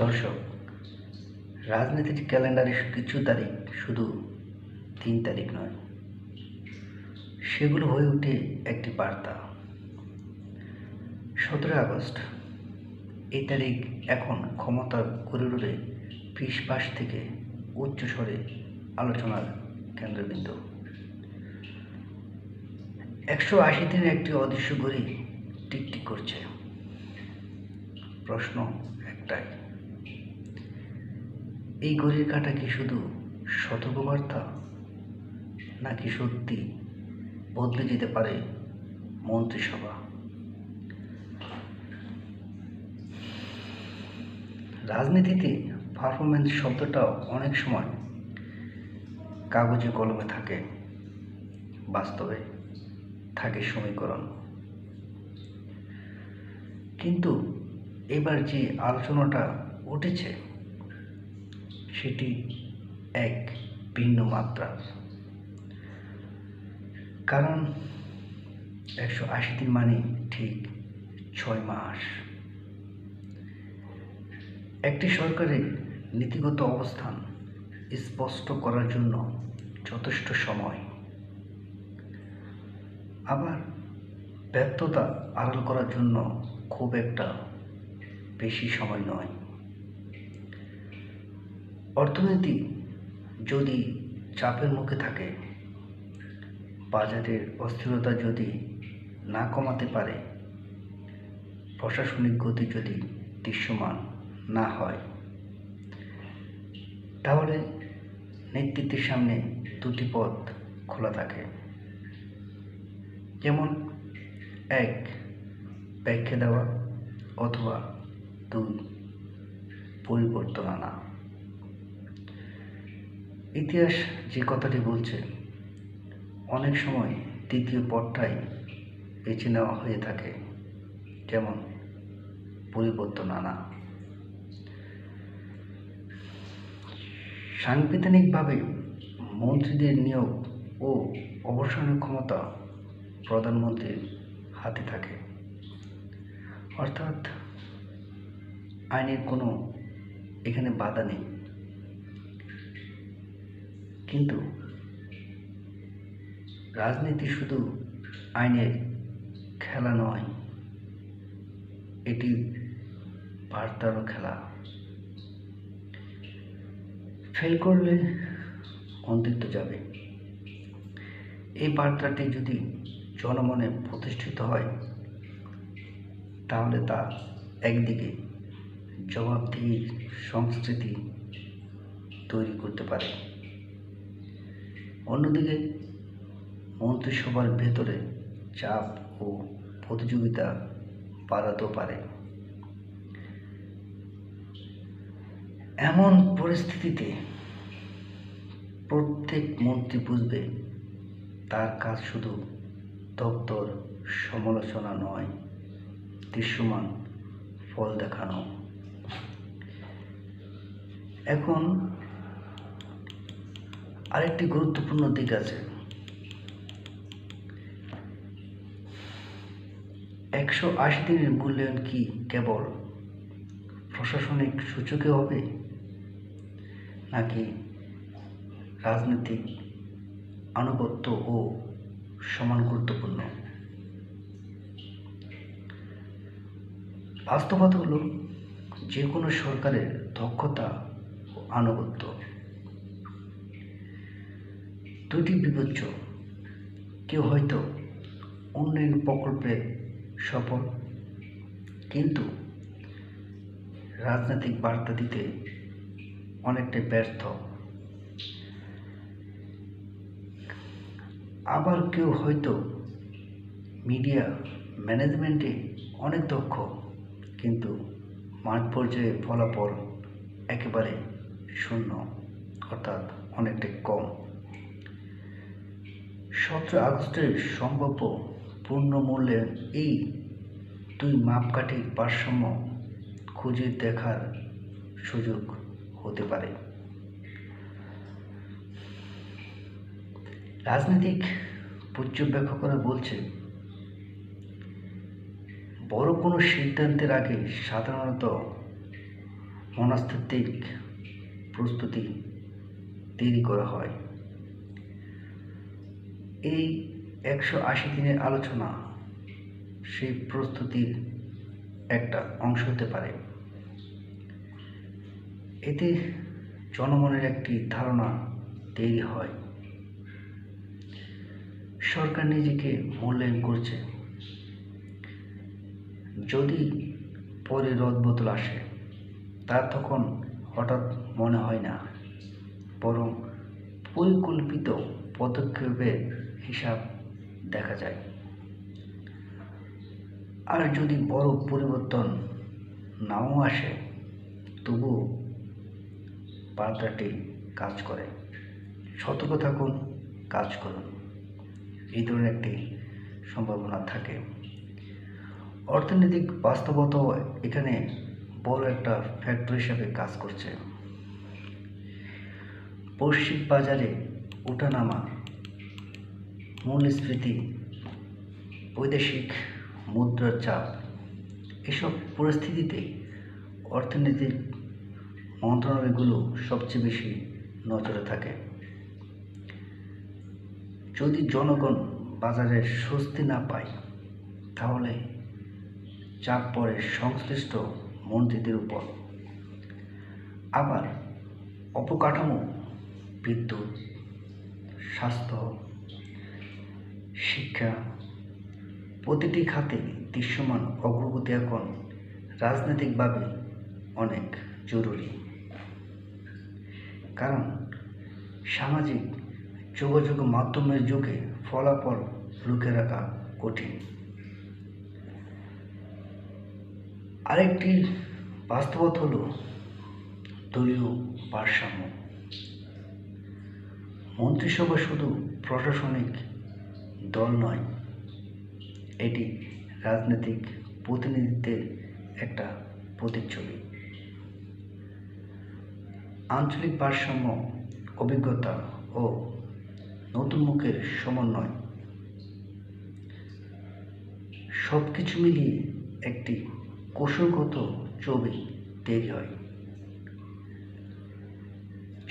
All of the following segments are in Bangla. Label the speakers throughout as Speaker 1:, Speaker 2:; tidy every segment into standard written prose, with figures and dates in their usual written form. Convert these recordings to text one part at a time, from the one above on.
Speaker 1: দর্শক, রাজনীতির ক্যালেন্ডারে কিছু তারিখ শুধু ৩ তারিখ নয়, সেগুলো হয়ে ওঠে একটি বার্তা। ১৭ আগস্ট এই তারিখ এখন ক্ষমতার করিডোরে ফিসফাস থেকে উচ্চস্বরে আলোচনার কেন্দ্রবিন্দু। ১৮০ দিনের একটি অদৃশ্য ঘড়ি টিকটিক করছে। প্রশ্ন একটাই, এই ঘড়ির কাঁটা কি শুধু সতর্কবার্তা, নাকি সত্যি বদলে যেতে পারে মন্ত্রিসভা? রাজনীতিতে পারফরমেন্স শব্দটাও অনেক সময় কাগজে কলমে থাকে, বাস্তবে থাকে সমীকরণ। কিন্তু এবার যে আলোচনাটা উঠেছে সেটি এক ভিন্ন মাত্রার। কারণ ১৮০ দিন মানে ঠিক ৬ মাস। একটি সরকারের নীতিগত অবস্থান স্পষ্ট করার জন্য যথেষ্ট সময়, আবার ব্যর্থতা আড়াল করার জন্য খুব একটা বেশি সময় নয়। অর্থনীতি যদি চাপের মুখে থাকে, বাজারের অস্থিরতা যদি না কমাতে পারে, প্রশাসনিক গতি যদি দৃশ্যমান না হয়, তাহলে নেতৃত্বের সামনে দুটি পথ খোলা থাকে। যেমন ১, ব্যাখ্যা দেওয়া, অথবা ২, পরিবর্তন আনা। ইতিহাস যে কথাটি বলছে, অনেক সময় তৃতীয় পথটাই বেছে নেওয়া হয়ে থাকে, যেমন পরিবর্তন আনা। সাংবিধানিকভাবে মন্ত্রীদের নিয়োগ ও অবসরের ক্ষমতা প্রধানমন্ত্রীর হাতে থাকে, অর্থাৎ আইনের কোনো এখানে বাধা নেই। কিন্তু রাজনীতি শুধু আইনের খেলা নয়, এটি বার্তারও খেলা। ফেল করলে মন্ত্রিত্ব যাবে, এই বার্তাটি যদি জনমনে প্রতিষ্ঠিত হয়, তাহলে তা একদিকে জবাবদিহির সংস্কৃতি তৈরি করতে পারে, অন্যদিকে মন্ত্রিসভার ভেতরে চাপ ও প্রতিযোগিতা বাড়াতেও পারে। এমন পরিস্থিতিতে প্রত্যেক মন্ত্রী বুঝবে, তার কাজ শুধু দপ্তর সমালোচনা নয়, দৃশ্যমান ফল দেখানো। এখন আরেকটি গুরুত্বপূর্ণ দিক আছে। ১৮০ দিনের মূল্যায়ন কি কেবল প্রশাসনিক সূচকে হবে, নাকি রাজনৈতিক আনুগত্য ও সমান গুরুত্বপূর্ণ? বাস্তবতা হলো, যে কোনো সরকারের দক্ষতা ও আনুগত্য দুটি বিবেচ্য। কেউ হয়তো উন্নয়ন প্রকল্পে সফল, কিন্তু রাজনৈতিক বার্তা দিতে অনেকটাই ব্যর্থ। আবার কেউ হয়তো মিডিয়া ম্যানেজমেন্টে অনেক দক্ষ, কিন্তু মাঠ পর্যায়ে ফলাফল একেবারে শূন্য, অর্থাৎ অনেকটাই কম। ১৭ আগস্টের সম্ভাব্য পূর্ণ মূল্যায়ন এই দুই মাপকাঠির ভারসাম্য খুঁজে দেখার সুযোগ হতে পারে। রাজনৈতিক পর্যবেক্ষকরা বলছে, বড় কোনো সিদ্ধান্তের আগে সাধারণত মনস্তাত্ত্বিক প্রস্তুতি তৈরি করা হয়। এই 180 দিনের আলোচনা সেই প্রস্তুতির একটা অংশ হতে পারে। এতে জনমনের একটি ধারণা তৈরি হয়, সরকার নিজেকে মূল্যায়ন করছে। যদি পরে রদবদল আসে, তার তখন হঠাৎ মনে হয় না, বরং পরিকল্পিত পদক্ষেপের হিসাব দেখা যায়। আর যদি বড় পরিবর্তন নাও আসে, তবুও বার্তাটি কাজ করে। সতর্ক থাকুন, কাজ করুন, এই ধরনের একটি সম্ভাবনা থাকে। অর্থনৈতিক বাস্তবতাও এখানে বড় একটা ফ্যাক্টর হিসাবে কাজ করছে। বৈশ্বিক বাজারে ওঠানামা, মূল্যস্ফীতি, বৈদেশিক মুদ্রার চাপ, এসব পরিস্থিতিতে অর্থনৈতিক মন্ত্রণালয়গুলো সবচেয়ে বেশি নজরে থাকে। যদি জনগণ বাজারে স্বস্তি না পায়, তাহলে চাপ পড়ে সংশ্লিষ্ট মন্ত্রীদের উপর। আবার অবকাঠামো, বিদ্যুৎ, স্বাস্থ্য, শিক্ষা, প্রতিটি খাতে দৃশ্যমান অগ্রগতি এখন রাজনৈতিকভাবে অনেক জরুরি। কারণ সামাজিক যোগাযোগ মাধ্যমের যুগে ফলাফল লুকে রাখা কঠিন। আরেকটি বাস্তবতা হলো দলীয় ভারসাম্য। মন্ত্রিসভা শুধু প্রশাসনিক দল নয়, এটি রাজনৈতিক প্রতিনিধিত্বের একটা প্রতিচ্ছবি। আঞ্চলিক ভারসাম্য, অভিজ্ঞতা ও নতুন মুখের সমন্বয়, সবকিছু মিলিয়ে একটি কৌশলগত ছবি তৈরি হয়।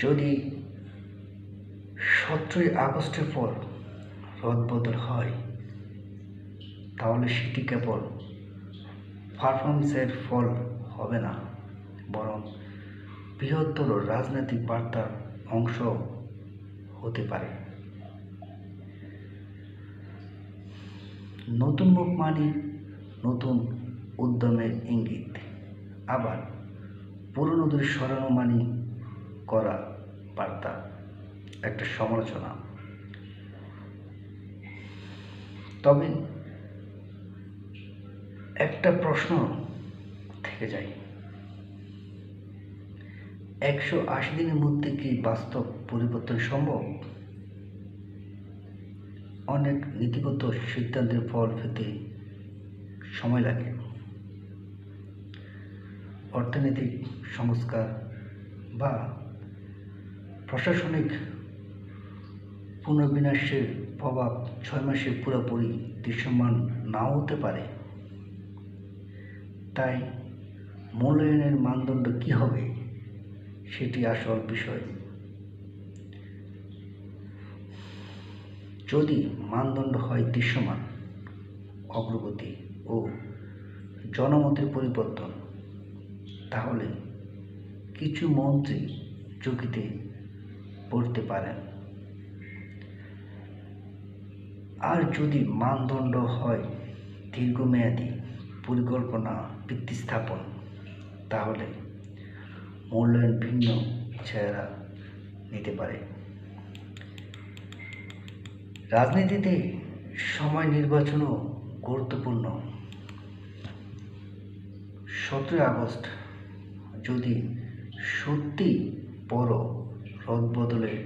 Speaker 1: যদি 17ই আগস্টের পর রদবদল হয়, তাহলে সেটি কেবল পারফরমেন্সের ফল হবে না, বরং বৃহত্তর রাজনৈতিক বার্তার অংশ হতে পারে। নতুন মুখ মানে নতুন উদ্যমের ইঙ্গিত, আবার পুরনোদের সরানো মানে করা বার্তা, একটা সমালোচনা। তবে একটা প্রশ্ন থেকে যায়, 180 দিনের মধ্যে কি বাস্তব পরিবর্তন সম্ভব? অনেক নীতিগত সিদ্ধান্তের ফল পেতে সময় লাগে। অর্থনৈতিক সংস্কার বা প্রশাসনিক পুনর্বিন্যাসের প্রভাব 6 মাসে পুরোপুরি দৃশ্যমান নাও হতে পারে। তাই মূল্যায়নের মানদণ্ড কী হবে, সেটি আসল বিষয়। যদি মানদণ্ড হয় দৃশ্যমান অগ্রগতি ও জনমতের পরিবর্তন, তাহলে কিছু মন্ত্রী ঝুঁকিতে পড়তে পারেন। আর যদি মানদণ্ড হয় দীর্ঘমেয়াদী পরিকল্পনা ভিত্তি স্থাপন, তাহলে মূল্যায়ন ভিন্ন চেহারা নিতে পারে। রাজনীতিতে সময় নির্বাচনও গুরুত্বপূর্ণ। 17 আগস্ট যদি সত্যি বড় রদবদলের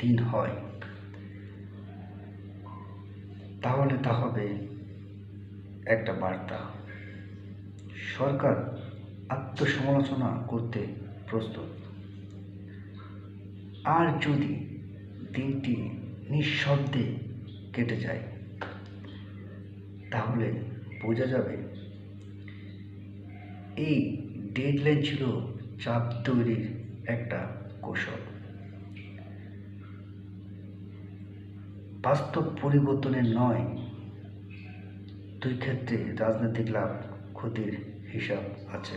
Speaker 1: দিন হয়, তাহলে তা হবে একটা বার্তা। সরকার আত্মসমালোচনা করতে প্রস্তুত। আর যদি দিনটি নিঃশব্দে কেটে যায়, তাহলে বোঝা যাবে এই ডেডলাইন ছিল চাপ তৈরির একটা কৌশল। বাস্তব পরিবর্তনের নয়, দুই ক্ষেত্রে রাজনৈতিক লাভ ক্ষতির হিসাব আছে।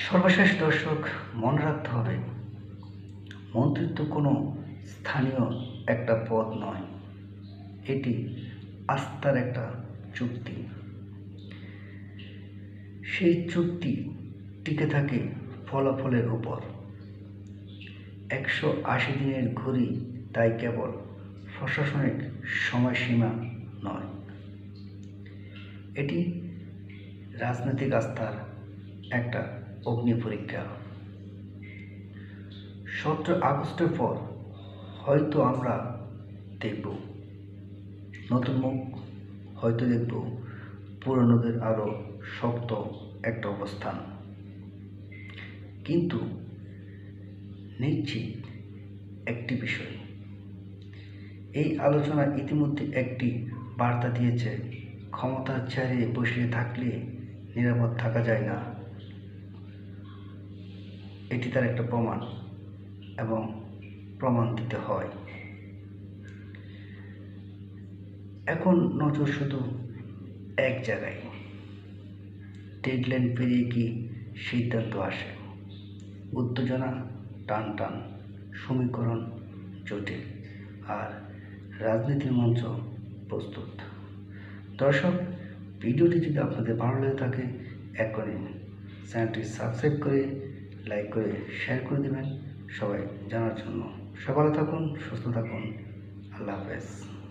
Speaker 1: সর্বশেষ দর্শক, মনে রাখতে হবে, মন্ত্রিত্ব কোনো স্থানীয় একটা পদ নয়, এটি আস্থার একটা চুক্তি। সেই চুক্তি টিকে থাকে ফলাফলের উপর। 180 দিনের ঘড়ি তাই কেবল প্রশাসনিক সময়সীমা নয়, এটি রাজনৈতিক আস্থার একটা অগ্নি পরীক্ষা। 17 আগস্টের পর হয়তো আমরা দেখব নতুন মুখ, হয়তো দেখব পুরনোদের আরও শক্ত একটা অবস্থান। কিন্তু নিশ্চিত একটি বিষয়, এই আলোচনা ইতিমধ্যে একটি বার্তা দিয়েছে, ক্ষমতার চেয়ারে বসে থাকলে নিরাপদ থাকা যায় না। এটি তার একটা প্রমাণ, এবং প্রমাণ দিতে হয়। এখন নজর শুধু এক জায়গায়, ডেডলাইন পেরিয়ে কি সিদ্ধান্ত আসে। উত্তেজনা টান টান, সমীকরণ জটিল, আর রাজনীতির মঞ্চ প্রস্তুত। দর্শক, ভিডিওটি যদি আপনাদের ভালো লেগে থাকে, এখনই চ্যানেলটি সাবস্ক্রাইব করে, লাইক করে, শেয়ার করে দেবেন সবাই জানার জন্য। সবাই ভালো থাকুন, সুস্থ থাকুন। আল্লাহ হাফেজ।